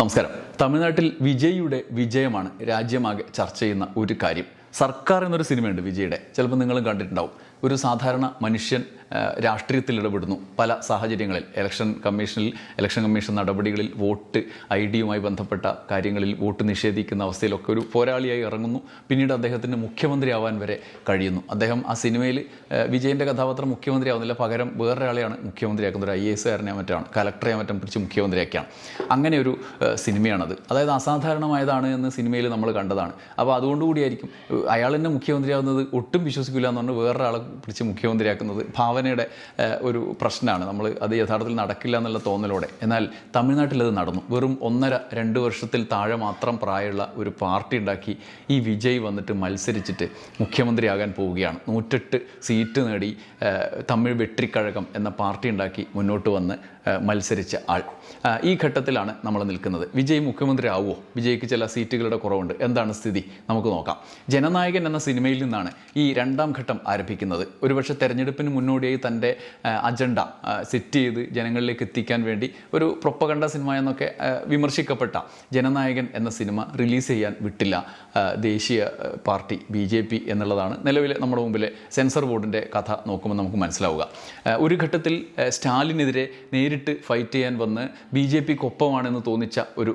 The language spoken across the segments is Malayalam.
നമസ്കാരം. തമിഴ്നാട്ടിൽ വിജയിയുടെ വിജയമാണ് രാജ്യമാകെ ചർച്ച ചെയ്യുന്ന ഒരു കാര്യം. സർക്കാർ എന്നൊരു സിനിമയുണ്ട് വിജയുടെ, ചിലപ്പോൾ നിങ്ങളും കണ്ടിട്ടുണ്ടാവും. ഒരു സാധാരണ മനുഷ്യൻ രാഷ്ട്രീയത്തിൽ ഇടപെടുന്നു പല സാഹചര്യങ്ങളിൽ. ഇലക്ഷൻ കമ്മീഷൻ നടപടികളിൽ വോട്ട് ഐ ഡിയുമായി ബന്ധപ്പെട്ട കാര്യങ്ങളിൽ വോട്ട് നിഷേധിക്കുന്ന അവസ്ഥയിലൊക്കെ ഒരു പോരാളിയായി ഇറങ്ങുന്നു. പിന്നീട് അദ്ദേഹത്തിന് മുഖ്യമന്ത്രിയാവാൻ വരെ കഴിയുന്നു. അദ്ദേഹം ആ സിനിമയിൽ വിജയൻ്റെ കഥാപാത്രം മുഖ്യമന്ത്രി ആവുന്നില്ല, പകരം വേറൊരാളെയാണ് മുഖ്യമന്ത്രിയാക്കുന്നത്. ഒരു IAS മറ്റാണ്, കലക്ടറെ മറ്റും പിടിച്ച് മുഖ്യമന്ത്രിയാക്കിയാണ്. അങ്ങനെ ഒരു സിനിമയാണത്. അതായത് അസാധാരണമായതാണ് എന്ന് സിനിമയിൽ നമ്മൾ കണ്ടതാണ്. അപ്പോൾ അതുകൊണ്ടുകൂടിയായിരിക്കും അയാൾ തന്നെ മുഖ്യമന്ത്രിയാവുന്നത് ഒട്ടും വിശ്വസിക്കില്ല എന്ന് പറഞ്ഞ് വേറൊരാളെ പിടിച്ച് മുഖ്യമന്ത്രിയാക്കുന്നത് ഭാവനയുടെ ഒരു പ്രശ്നമാണ്. അത് യഥാർത്ഥത്തിൽ നടക്കില്ല എന്നുള്ള തോന്നലോടെ. എന്നാൽ തമിഴ്നാട്ടിൽ അത് നടന്നു. വെറും 1.5-2 വർഷത്തിൽ താഴെ മാത്രം പ്രായമുള്ള ഒരു പാർട്ടി ഉണ്ടാക്കി ഈ വിജയ് വന്നിട്ട് മത്സരിച്ചിട്ട് മുഖ്യമന്ത്രിയാകാൻ പോവുകയാണ്. 108 സീറ്റ് നേടി തമിഴ് വെട്രിക്കഴകം എന്ന പാർട്ടി ഉണ്ടാക്കി മുന്നോട്ട് വന്ന് മത്സരിച്ച ആൾ. ഈ ഘട്ടത്തിലാണ് നമ്മൾ നിൽക്കുന്നത്. വിജയ് മുഖ്യമന്ത്രി ആവുമോ? വിജയ്ക്ക് ചില സീറ്റുകളുടെ കുറവുണ്ട്. എന്താണ് സ്ഥിതി? നമുക്ക് നോക്കാം. ജനനായകൻ എന്ന സിനിമയിൽ നിന്നാണ് ഈ 2ാം ഘട്ടം ആരംഭിക്കുന്നത്. ഒരുപക്ഷെ തെരഞ്ഞെടുപ്പിന് മുന്നോടിയായി തൻ്റെ അജണ്ട സെറ്റ് ചെയ്ത് ജനങ്ങളിലേക്ക് എത്തിക്കാൻ വേണ്ടി ഒരു പ്രൊപ്പഗണ്ട സിനിമ എന്നൊക്കെ വിമർശിക്കപ്പെട്ട ജനനായകൻ എന്ന സിനിമ റിലീസ് ചെയ്യാൻ വിട്ടില്ല ദേശീയ പാർട്ടി BJP എന്നുള്ളതാണ് നിലവിലെ നമ്മുടെ മുമ്പിലെ സെൻസർ ബോർഡിൻ്റെ കഥ നോക്കുമ്പോൾ നമുക്ക് മനസ്സിലാവുക. ഒരു ഘട്ടത്തിൽ സ്റ്റാലിനെതിരെ നേരിട്ട് ഫൈറ്റ് ചെയ്യാൻ വന്ന് BJPക്കൊപ്പമാണെന്ന് തോന്നിച്ച ഒരു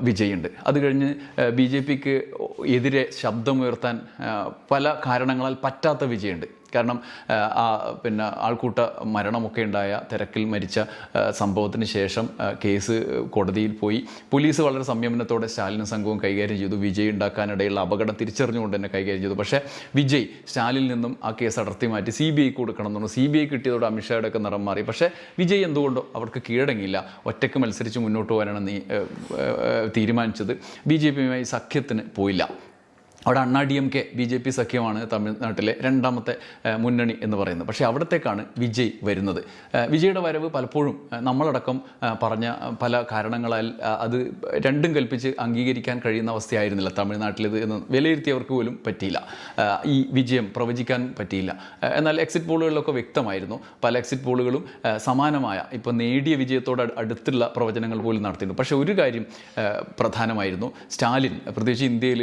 വിജയുണ്ട്. അത് കഴിഞ്ഞ് BJPക്ക് എതിരെ ശബ്ദമുയർത്താൻ പല കാരണങ്ങളാൽ പറ്റാത്ത വിജയുണ്ട്. കാരണം ആൾക്കൂട്ട മരണമൊക്കെ ഉണ്ടായ തിരക്കിൽ മരിച്ച സംഭവത്തിന് ശേഷം കേസ് കോടതിയിൽ പോയി. പോലീസ് വളരെ സംയമനത്തോടെ സ്റ്റാലിനും സംഘവും കൈകാര്യം ചെയ്തു. വിജയ് ഉണ്ടാക്കാനിടയുള്ള അപകടം തിരിച്ചറിഞ്ഞുകൊണ്ട് തന്നെ കൈകാര്യം ചെയ്തു. പക്ഷേ വിജയ് സ്റ്റാലിനിൽ നിന്നും ആ കേസ് അടർത്തി മാറ്റി CBIക്ക് കൊടുക്കണം എന്ന് പറഞ്ഞു. CBI കിട്ടിയതോടെ അമിത്ഷായുടെ ഒക്കെ നിറം മാറി. പക്ഷേ വിജയ് എന്തുകൊണ്ടോ അവർക്ക് കീഴടങ്ങിയില്ല. ഒറ്റയ്ക്ക് മത്സരിച്ച് മുന്നോട്ട് പോകാനാണ് തീരുമാനിച്ചത്. BJPയുമായി സഖ്യത്തിന് പോയില്ല. അവിടെ DMK BJP സഖ്യമാണ് തമിഴ്നാട്ടിലെ 2ാമത്തെ മുന്നണി എന്ന് പറയുന്നത്. പക്ഷേ അവിടത്തേക്കാണ് വിജയ് വരുന്നത്. വിജയുടെ വരവ് പലപ്പോഴും നമ്മളടക്കം പറഞ്ഞ പല കാരണങ്ങളാൽ അത് രണ്ടും കൽപ്പിച്ച് അംഗീകരിക്കാൻ കഴിയുന്ന അവസ്ഥയായിരുന്നില്ല തമിഴ്നാട്ടിലേത് എന്ന് വിലയിരുത്തിയവർക്ക് പോലും പറ്റിയില്ല. ഈ വിജയം പ്രവചിക്കാൻ പറ്റിയില്ല. എന്നാൽ എക്സിറ്റ് പോളുകളിലൊക്കെ വ്യക്തമായിരുന്നു. പല എക്സിറ്റ് പോളുകളും സമാനമായ ഇപ്പോൾ നേടിയ വിജയത്തോട് അടുത്തുള്ള പ്രവചനങ്ങൾ പോലും നടത്തിയിരുന്നു. പക്ഷേ ഒരു കാര്യം പ്രധാനമായിരുന്നു. സ്റ്റാലിൻ പ്രത്യേകിച്ച് ഇന്ത്യയിൽ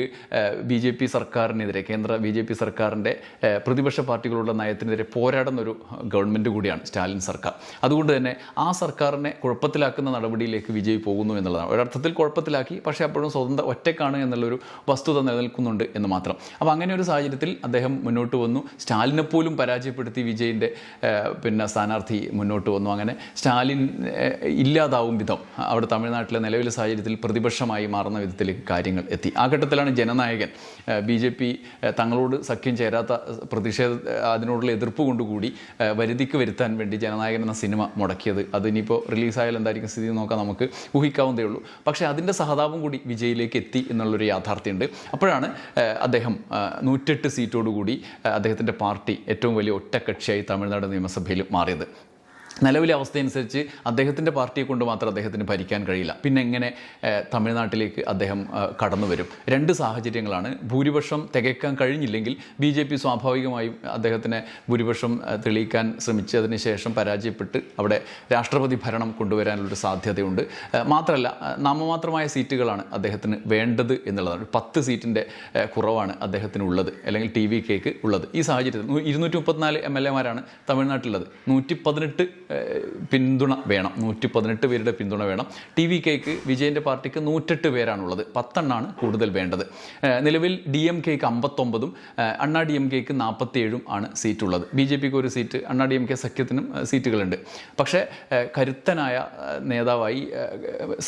BJP സർക്കാരിനെതിരെ, കേന്ദ്ര BJP സർക്കാരിൻ്റെ പ്രതിപക്ഷ പാർട്ടികളുടെ നയത്തിനെതിരെ പോരാടുന്നൊരു ഗവൺമെൻറ് കൂടിയാണ് സ്റ്റാലിൻ സർക്കാർ. അതുകൊണ്ട് തന്നെ ആ സർക്കാരിനെ കുഴപ്പത്തിലാക്കുന്ന നടപടിയിലേക്ക് വിജയ് പോകുന്നു എന്നുള്ളതാണ്. ഒരർത്ഥത്തിൽ കുഴപ്പത്തിലാക്കി, പക്ഷേ അപ്പോഴും സ്വതന്ത്ര ഒറ്റക്കാണ് എന്നുള്ളൊരു വസ്തുത നിലനിൽക്കുന്നുണ്ട് എന്ന് മാത്രം. അപ്പോൾ അങ്ങനെ ഒരു സാഹചര്യത്തിൽ അദ്ദേഹം മുന്നോട്ട് വന്നു. സ്റ്റാലിനെ പോലും പരാജയപ്പെടുത്തി വിജയിൻ്റെ സ്ഥാനാർത്ഥി മുന്നോട്ട് വന്നു. അങ്ങനെ സ്റ്റാലിൻ ഇല്ലാതാവും വിധം അവിടെ തമിഴ്നാട്ടിലെ നിലവിലെ സാഹചര്യത്തിൽ പ്രതിപക്ഷമായി മാറുന്ന വിധത്തിലേക്ക് കാര്യങ്ങൾ എത്തി. ആ ഘട്ടത്തിലാണ് ജനനായകൻ BJP തങ്ങളോട് സഖ്യം ചേരാത്ത അതിനോടുള്ള എതിർപ്പ് കൊണ്ടുകൂടി വരുതിക്ക് വരുത്താൻ വേണ്ടി ജനനായകൻ എന്ന സിനിമ മുടക്കിയത്. അതിനിപ്പോൾ റിലീസായാൽ എന്തായിരിക്കും സ്ഥിതി നോക്കാൻ നമുക്ക് ഊഹിക്കാവുന്നതേ ഉള്ളൂ. പക്ഷേ അതിൻ്റെ സഹതാപം കൂടി വിജയിലേക്ക് എത്തി എന്നുള്ളൊരു യാഥാർത്ഥ്യമുണ്ട്. അപ്പോഴാണ് അദ്ദേഹം 108 സീറ്റോടുകൂടി അദ്ദേഹത്തിൻ്റെ പാർട്ടി ഏറ്റവും വലിയ ഒറ്റക്കക്ഷിയായി തമിഴ്നാട് നിയമസഭയിൽ മാറിയത്. നിലവിലെ അവസ്ഥയനുസരിച്ച് അദ്ദേഹത്തിൻ്റെ പാർട്ടിയെ കൊണ്ട് മാത്രം അദ്ദേഹത്തിന് ഭരിക്കാൻ കഴിയില്ല. പിന്നെ എങ്ങനെ തമിഴ്നാട്ടിലേക്ക് അദ്ദേഹം കടന്നു വരും? 2 സാഹചര്യങ്ങളാണ്. ഭൂരിപക്ഷം തികയ്ക്കാൻ കഴിഞ്ഞില്ലെങ്കിൽ BJP സ്വാഭാവികമായും അദ്ദേഹത്തിനെ ഭൂരിപക്ഷം തെളിയിക്കാൻ ശ്രമിച്ചതിന് ശേഷം പരാജയപ്പെട്ട് അവിടെ രാഷ്ട്രപതി ഭരണം കൊണ്ടുവരാനുള്ളൊരു സാധ്യതയുണ്ട്. മാത്രമല്ല, നാമമാത്രമായ സീറ്റുകളാണ് അദ്ദേഹത്തിന് വേണ്ടത് എന്നുള്ളതാണ്. 10 സീറ്റിൻ്റെ കുറവാണ് അദ്ദേഹത്തിനുള്ളത്, അല്ലെങ്കിൽ TVKക്ക് ഉള്ളത്. ഈ സാഹചര്യത്തിൽ 234 MLAമാരാണ് തമിഴ്നാട്ടിലുള്ളത്. 118 പിന്തുണ വേണം, 118 പേരുടെ പിന്തുണ വേണം. TVKക്ക് വിജയൻ്റെ പാർട്ടിക്ക് 108 പേരാണുള്ളത്. 10 എണ്ണമാണ് കൂടുതൽ വേണ്ടത്. നിലവിൽ DMKക്ക് 59ഉം DMKക്ക് 47ഉം ആണ് സീറ്റുള്ളത്. BJPക്ക് ഒരു സീറ്റ്, DMK സഖ്യത്തിനും സീറ്റുകളുണ്ട്. പക്ഷേ കരുത്തനായ നേതാവായി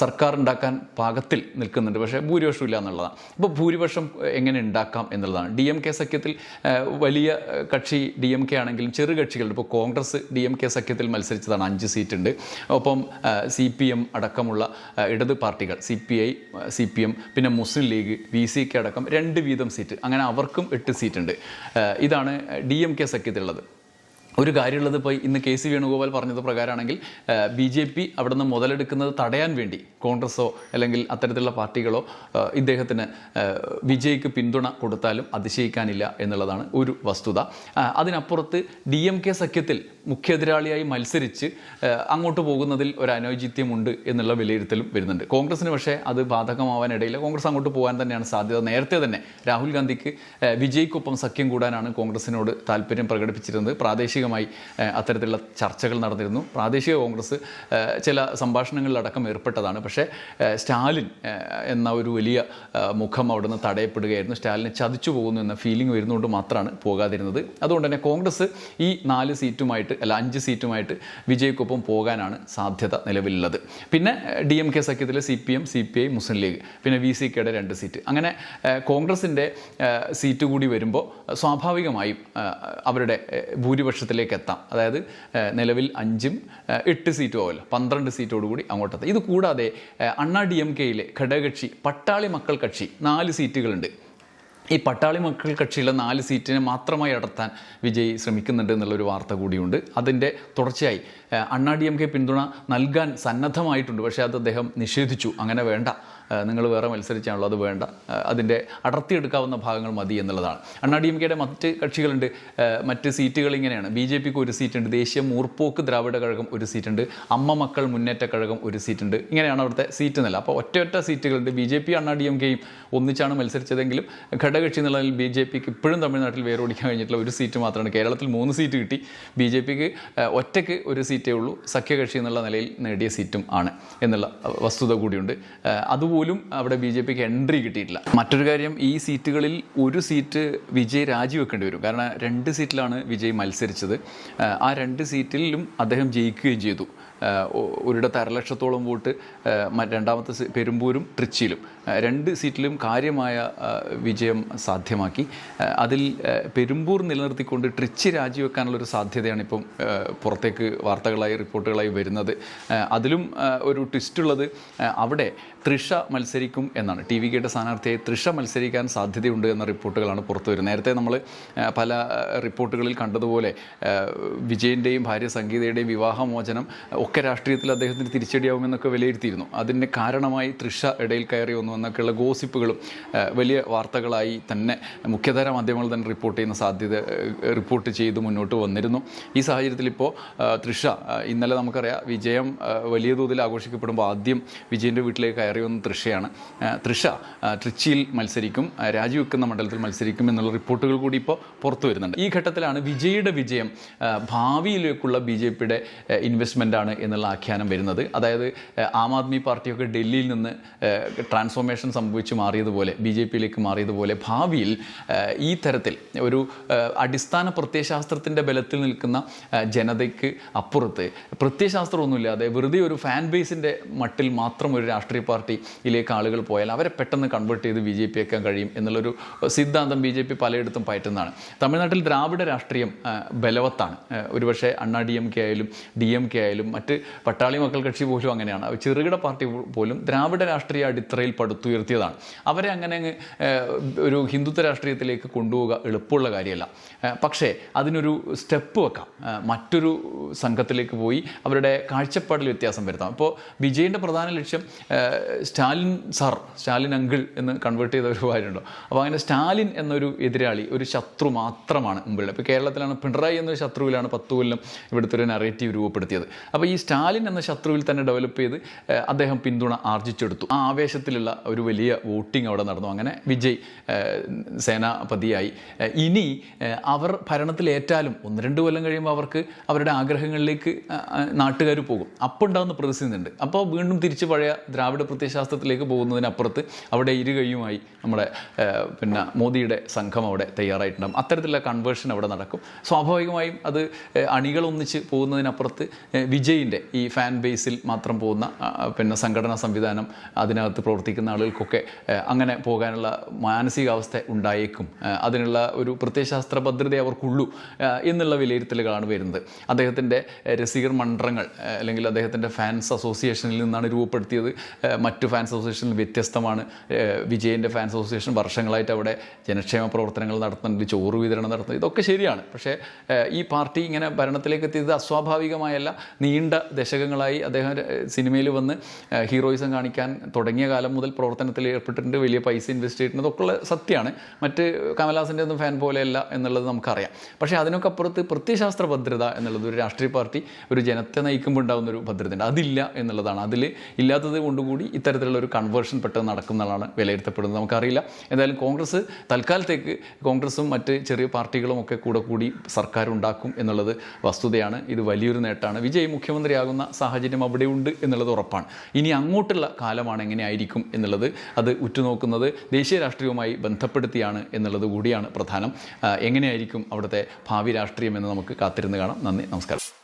സർക്കാർ ഉണ്ടാക്കാൻ പാകത്തിൽ നിൽക്കുന്നുണ്ട്. പക്ഷേ ഭൂരിപക്ഷമില്ല എന്നുള്ളതാണ്. അപ്പോൾ ഭൂരിപക്ഷം എങ്ങനെ ഉണ്ടാക്കാം എന്നുള്ളതാണ്. DMK സഖ്യത്തിൽ വലിയ കക്ഷി DMK ആണെങ്കിലും ചെറു കക്ഷികളുണ്ട്. ഇപ്പോൾ കോൺഗ്രസ് DMK സഖ്യത്തിൽ മത്സരിച്ചതാണ്, 5 സീറ്റുണ്ട്. ഒപ്പം CPM അടക്കമുള്ള ഇടത് പാർട്ടികൾ, CPI, CPM, പിന്നെ മുസ്ലിം ലീഗ്, VCK അടക്കം 2 വീതം സീറ്റ്, അങ്ങനെ അവർക്കും 8 സീറ്റുണ്ട്. ഇതാണ് DMK സഖ്യത്തിലുള്ളത്. ഒരു കാര്യമുള്ളത് ഇപ്പോൾ ഇന്ന് KC വേണുഗോപാൽ പറഞ്ഞത് പ്രകാരമാണെങ്കിൽ BJP അവിടെ നിന്ന് മുതലെടുക്കുന്നത് തടയാൻ വേണ്ടി കോൺഗ്രസോ അല്ലെങ്കിൽ അത്തരത്തിലുള്ള പാർട്ടികളോ ഇദ്ദേഹത്തിന് വിജയ്ക്ക് പിന്തുണ കൊടുത്താലും അതിശയിക്കാനില്ല എന്നുള്ളതാണ് ഒരു വസ്തുത. അതിനപ്പുറത്ത് DMK സഖ്യത്തിൽ മുഖ്യ എതിരാളിയായി മത്സരിച്ച് അങ്ങോട്ട് പോകുന്നതിൽ ഒരു അനൗചിത്യമുണ്ട് എന്നുള്ള വിലയിരുത്തലും വരുന്നുണ്ട്. കോൺഗ്രസിന് പക്ഷേ അത് ബാധകമാവാനിടയില്ല. കോൺഗ്രസ് അങ്ങോട്ട് പോകാൻ തന്നെയാണ് സാധ്യത. നേരത്തെ തന്നെ രാഹുൽ ഗാന്ധിക്ക് വിജയ്ക്കൊപ്പം സഖ്യം കൂടാനാണ് കോൺഗ്രസിനോട് താല്പര്യം പ്രകടിപ്പിച്ചിരുന്നത്. പ്രാദേശികമായി അത്തരത്തിലുള്ള ചർച്ചകൾ നടന്നിരുന്നു. പ്രാദേശിക കോൺഗ്രസ് ചില സംഭാഷണങ്ങളിലടക്കം ഏർപ്പെട്ടതാണ്. പക്ഷേ സ്റ്റാലിൻ എന്ന ഒരു വലിയ മുഖം അവിടുന്ന് തടയപ്പെടുകയായിരുന്നു. സ്റ്റാലിനെ ചതിച്ചു പോകുന്നു എന്ന ഫീലിംഗ് വരുന്നതുകൊണ്ട് മാത്രമാണ് പോകാതിരുന്നത്. അതുകൊണ്ട് തന്നെ കോൺഗ്രസ് ഈ 4 സീറ്റുമായിട്ട് 5 സീറ്റുമായിട്ട് വിജയ്ക്കൊപ്പം പോകാനാണ് സാധ്യത നിലവിലുള്ളത്. പിന്നെ DMK സഖ്യത്തിലെ CPM, CPI, മുസ്ലിം ലീഗ്, പിന്നെ VCKയുടെ 2 സീറ്റ്. അങ്ങനെ കോൺഗ്രസിൻ്റെ സീറ്റ് കൂടി വരുമ്പോൾ സ്വാഭാവികമായും അവരുടെ ഭൂരിപക്ഷത്തിലേക്ക് എത്താം. അതായത് നിലവിൽ 5ഉം 8 സീറ്റും ആവുമല്ലോ, 12 സീറ്റോടുകൂടി അങ്ങോട്ടെത്താം. ഇത് കൂടാതെ അണ്ണാ DMKയിലെ ഘടകകക്ഷി പട്ടാളി മക്കൾ കക്ഷി 4 സീറ്റുകളുണ്ട്. ഈ പട്ടാളി മക്കൾ കക്ഷിയിലെ 4 സീറ്റിനെ മാത്രമായി അടർത്താൻ വിജയ് ശ്രമിക്കുന്നുണ്ട് എന്നുള്ളൊരു വാർത്ത കൂടിയുണ്ട്. അതിൻ്റെ തുടർച്ചയായി അണ്ണാ DMK പിന്തുണ നൽകാൻ സന്നദ്ധമായിട്ടുണ്ട്. പക്ഷേ അത് അദ്ദേഹം നിഷേധിച്ചു. അങ്ങനെ വേണ്ട, നിങ്ങൾ വേറെ മത്സരിച്ചാണല്ലോ, അത് വേണ്ട, അതിൻ്റെ അടർത്തിയെടുക്കാവുന്ന ഭാഗങ്ങൾ മതി എന്നുള്ളതാണ്. അണ്ണാ DMKയുടെ മറ്റ് കക്ഷികളുണ്ട്. മറ്റ് സീറ്റുകൾ ഇങ്ങനെയാണ്: BJPക്ക് 1 സീറ്റുണ്ട്, ദേശീയ മൂർപ്പോക്ക് ദ്രാവിഡ കഴകം 1 സീറ്റുണ്ട്, അമ്മ മക്കൾ മുന്നേറ്റ കഴകം 1 സീറ്റുണ്ട്. ഇങ്ങനെയാണ് അവിടുത്തെ സീറ്റ് നില. അപ്പോൾ ഒറ്റ സീറ്റുകളുണ്ട്. BJP അണ്ണാ DMKയും ഒന്നിച്ചാണ് മത്സരിച്ചതെങ്കിലും ഘടകകക്ഷി എന്നുള്ളതിൽ BJPക്ക് ഇപ്പോഴും തമിഴ്നാട്ടിൽ വേരോടിക്കാൻ കഴിഞ്ഞിട്ടുള്ള 1 സീറ്റ് മാത്രമാണ്. കേരളത്തിൽ 3 സീറ്റ് കിട്ടി. BJPക്ക് ഒറ്റയ്ക്ക് 1 സീറ്റേ ഉള്ളൂ. സഖ്യകക്ഷി എന്നുള്ള നിലയിൽ നേടിയ സീറ്റും ആണ് എന്നുള്ള വസ്തുത കൂടിയുണ്ട്. അതുപോലും അവിടെ BJPക്ക് എൻട്രി കിട്ടിയിട്ടില്ല. മറ്റൊരു കാര്യം, ഈ സീറ്റുകളിൽ 1 സീറ്റ് വിജയ് രാജിവെക്കേണ്ടി വരും. കാരണം 2 സീറ്റിലാണ് വിജയ് മത്സരിച്ചത്. ആ 2 സീറ്റിലും അദ്ദേഹം ജയിക്കുകയും ചെയ്തു. ഒരിടത്ത് 1,00,000-ഓളം വോട്ട് രണ്ടാമത്തെ പെരുമ്പൂരും ട്രിച്ചിയിലും 2 സീറ്റിലും കാര്യമായ വിജയം സാധ്യമാക്കി. അതിൽ പെരുമ്പൂർ നിലനിർത്തിക്കൊണ്ട് ട്രിച്ചി രാജിവെക്കാനുള്ളൊരു സാധ്യതയാണ് ഇപ്പം പുറത്തേക്ക് വാർത്തകളായി റിപ്പോർട്ടുകളായി വരുന്നത്. അതിലും ഒരു ട്വിസ്റ്റുള്ളത്, അവിടെ തൃഷ മത്സരിക്കും എന്നാണ്. TVKയുടെ സ്ഥാനാർത്ഥിയായി തൃഷ മത്സരിക്കാൻ സാധ്യതയുണ്ട് എന്ന റിപ്പോർട്ടുകളാണ് പുറത്തു വരുന്നത്. നേരത്തെ നമ്മൾ പല റിപ്പോർട്ടുകളിൽ കണ്ടതുപോലെ വിജയൻ്റെയും ഭാര്യ സംഗീതയുടെയും വിവാഹമോചനം ഒക്കെ രാഷ്ട്രീയത്തിൽ അദ്ദേഹത്തിന് തിരിച്ചടിയാവുമെന്നൊക്കെ വിലയിരുത്തിയിരുന്നു. അതിന് കാരണമായി തൃഷ ഇടയിൽ കയറി വന്നു എന്നൊക്കെയുള്ള ഗോസിപ്പുകളും വലിയ വാർത്തകളായി തന്നെ മുഖ്യധാര മാധ്യമങ്ങൾ തന്നെ റിപ്പോർട്ട് ചെയ്ത് മുന്നോട്ട് വന്നിരുന്നു. ഈ സാഹചര്യത്തിൽ ഇപ്പോൾ തൃഷ ഇന്നലെ നമുക്കറിയാം വിജയം വലിയ തോതിൽ ആഘോഷിക്കപ്പെടുമ്പോൾ ആദ്യം വിജയൻ്റെ വീട്ടിലേക്ക് കയറി വന്ന തൃഷയാണ്. തൃഷ ട്രിച്ചിയിൽ മത്സരിക്കും, രാജിവെക്കുന്ന മണ്ഡലത്തിൽ മത്സരിക്കും എന്നുള്ള റിപ്പോർട്ടുകൾ കൂടി ഇപ്പോൾ പുറത്തു വരുന്നുണ്ട്. ഈ ഘട്ടത്തിലാണ് വിജയുടെ വിജയം ഭാവിയിലേക്കുള്ള BJPയുടെ ഇൻവെസ്റ്റ്മെൻ്റാണ് എന്നുള്ള ആഖ്യാനം വരുന്നത്. അതായത് ആം ആദ്മി പാർട്ടിയൊക്കെ ഡൽഹിയിൽ നിന്ന് ട്രാൻസ്ഫോർമേഷൻ സംഭവിച്ച് മാറിയതുപോലെ BJPയിലേക്ക് മാറിയതുപോലെ ഭാവിയിൽ ഈ തരത്തിൽ ഒരു അടിസ്ഥാന പ്രത്യയശാസ്ത്രത്തിൻ്റെ ബലത്തിൽ നിൽക്കുന്ന ജനതയ്ക്ക് അപ്പുറത്ത് പ്രത്യയശാസ്ത്രമൊന്നുമില്ലാതെ വെറുതെ ഒരു ഫാൻ ബേസിൻ്റെ മട്ടിൽ മാത്രം ഒരു രാഷ്ട്രീയ പാർട്ടിയിലേക്ക് ആളുകൾ പോയാൽ അവരെ പെട്ടെന്ന് കൺവേർട്ട് ചെയ്ത് BJP ആക്കാൻ കഴിയും എന്നുള്ളൊരു സിദ്ധാന്തം BJP പലയിടത്തും പയറ്റുന്നതാണ്. തമിഴ്നാട്ടിൽ ദ്രാവിഡ രാഷ്ട്രീയം ബലവത്താണ്. ഒരുപക്ഷെ അണ്ണാ DMK ആയാലും DMK ആയാലും മറ്റ് പട്ടാളി മക്കൾ കക്ഷി പോലും അങ്ങനെയാണ്. ചെറുകിട പാർട്ടി പോലും ദ്രാവിഡ രാഷ്ട്രീയ അടിത്തറയിൽ പടുത്തുയർത്തിയതാണ്. അവരെ അങ്ങനെ ഒരു ഹിന്ദുത്വ രാഷ്ട്രീയത്തിലേക്ക് കൊണ്ടുപോവുക എളുപ്പമുള്ള കാര്യമല്ല. പക്ഷേ അതിനൊരു സ്റ്റെപ്പ് വെക്കാം. മറ്റൊരു സംഘത്തിലേക്ക് പോയി അവരുടെ കാഴ്ചപ്പാടിൽ വ്യത്യാസം വരുത്താം. ഇപ്പോൾ വിജയൻ്റെ പ്രധാന ലക്ഷ്യം സ്റ്റാലിൻ അങ്കിൾ എന്ന് കൺവേർട്ട് ചെയ്ത ഒരു കാര്യമുണ്ടോ. അപ്പോൾ അങ്ങനെ സ്റ്റാലിൻ എന്നൊരു എതിരാളി, ഒരു ശത്രു മാത്രമാണ് മുമ്പിൽ. ഇപ്പോൾ കേരളത്തിലാണ് പിണറായി എന്നൊരു ശത്രുവിലാണ് 10 കൊല്ലം ഇവിടുത്തെ ഒരു നറേറ്റീവ് രൂപപ്പെടുത്തിയത്. അപ്പോൾ ഈ സ്റ്റാലിൻ എന്ന ശത്രുവിൽ തന്നെ ഡെവലപ്പ് ചെയ്ത് അദ്ദേഹം പിന്തുണ ആർജിച്ചെടുത്തു. ആ ആവേശത്തിലുള്ള ഒരു വലിയ വോട്ടിംഗ് അവിടെ നടന്നു. അങ്ങനെ വിജയ് സേനാപതിയായി. ഇനി അവർ ഭരണത്തിലേറ്റാലും 1-2 കൊല്ലം കഴിയുമ്പോൾ അവർക്ക് അവരുടെ ആഗ്രഹങ്ങളിലേക്ക് നാട്ടുകാർ പോകും. അപ്പോൾ ഉണ്ടാകുന്ന പ്രതിസന്ധി ഉണ്ട്. അപ്പോൾ വീണ്ടും തിരിച്ച് പഴയ ദ്രാവിഡ പ്രത്യയശാസ്ത്രത്തിലേക്ക് പോകുന്നതിനപ്പുറത്ത് അവിടെ ഇരുകൈയുമായി നമ്മുടെ മോദിയുടെ സംഘം അവിടെ തയ്യാറായിട്ടുണ്ടാകും. അത്തരത്തിലുള്ള കൺവേർഷൻ അവിടെ നടക്കും. സ്വാഭാവികമായും അത് അണികൾ ഒന്നിച്ച് പോകുന്നതിനപ്പുറത്ത് വിജയ് വിജയിൻ്റെ ഈ ഫാൻ ബേസിൽ മാത്രം പോകുന്ന പിന്നെ സംഘടനാ സംവിധാനം അതിനകത്ത് പ്രവർത്തിക്കുന്ന ആളുകൾക്കൊക്കെ അങ്ങനെ പോകാനുള്ള മാനസികാവസ്ഥ ഉണ്ടായേക്കും, അതിനുള്ള ഒരു പ്രത്യയശാസ്ത്ര ഭദ്രത അവർക്കുള്ളൂ എന്നുള്ള വിലയിരുത്തലുകളാണ് വരുന്നത്. അദ്ദേഹത്തിൻ്റെ രസികർ മണ്ഡലങ്ങൾ അല്ലെങ്കിൽ അദ്ദേഹത്തിൻ്റെ ഫാൻസ് അസോസിയേഷനിൽ നിന്നാണ് രൂപപ്പെടുത്തിയത്. മറ്റു ഫാൻസ് അസോസിയേഷനിൽ വ്യത്യസ്തമാണ്. വിജയൻ്റെ ഫാൻസ് അസോസിയേഷൻ വർഷങ്ങളായിട്ട് അവിടെ ജനക്ഷേമ പ്രവർത്തനങ്ങൾ നടത്തുന്നുണ്ട്, ചോറ് വിതരണം നടത്തുന്നത്, ഇതൊക്കെ ശരിയാണ്. പക്ഷേ ഈ പാർട്ടി ഇങ്ങനെ ഭരണത്തിലേക്ക് എത്തിയത് അസ്വാഭാവികമായല്ല. നീണ്ട ദശകങ്ങളായി അദ്ദേഹം സിനിമയിൽ വന്ന് ഹീറോയിസം കാണിക്കാൻ തുടങ്ങിയ കാലം മുതൽ പ്രവർത്തനത്തിൽ ഏർപ്പെട്ടിട്ടുണ്ട്, വലിയ പൈസ ഇൻവെസ്റ്റ് ചെയ്തിട്ടുണ്ട്, അതൊക്കെ ഉള്ള സത്യമാണ്. മറ്റ് കമൽഹാസൻ്റെ ഒന്നും ഫാൻ പോലെയല്ല എന്നുള്ളത് നമുക്കറിയാം. പക്ഷേ അതിനൊക്കെ അപ്പുറത്ത് പ്രത്യയശാസ്ത്ര ഭദ്രത എന്നുള്ളത് ഒരു രാഷ്ട്രീയ പാർട്ടി ഒരു ജനത്തെ നയിക്കുമ്പോൾ ഉണ്ടാകുന്നൊരു ഭദ്രതയുണ്ട്, അതില്ല എന്നുള്ളതാണ്. അതിൽ ഇല്ലാത്തത് കൊണ്ടുകൂടി ഇത്തരത്തിലുള്ള ഒരു കൺവേർഷൻ പെട്ടെന്ന് നടക്കും എന്നുള്ളതാണ് വിലയിരുത്തപ്പെടുന്നത്. നമുക്കറിയില്ല. എന്തായാലും കോൺഗ്രസ് തൽക്കാലത്തേക്ക് കോൺഗ്രസും മറ്റ് ചെറിയ പാർട്ടികളും ഒക്കെ കൂടി സർക്കാർ ഉണ്ടാക്കും എന്നുള്ളത് വസ്തുതയാണ്. ഇത് വലിയൊരു നേട്ടമാണ്. വിജയ് മുഖ്യമന്ത്രിയാകുന്ന സാഹചര്യം അവിടെയുണ്ട് എന്നുള്ളത് ഉറപ്പാണ്. ഇനി അങ്ങോട്ടുള്ള കാലമാണ് എങ്ങനെയായിരിക്കും എന്നുള്ളത് അത് ഉറ്റുനോക്കുന്നത് ദേശീയ രാഷ്ട്രീയവുമായി ബന്ധപ്പെടുത്തിയാണ് എന്നുള്ളത് കൂടിയാണ് പ്രധാനം. എങ്ങനെയായിരിക്കും അവിടുത്തെ ഭാവി രാഷ്ട്രീയം എന്ന് നമുക്ക് കാത്തിരുന്ന് കാണാം. നന്ദി, നമസ്കാരം.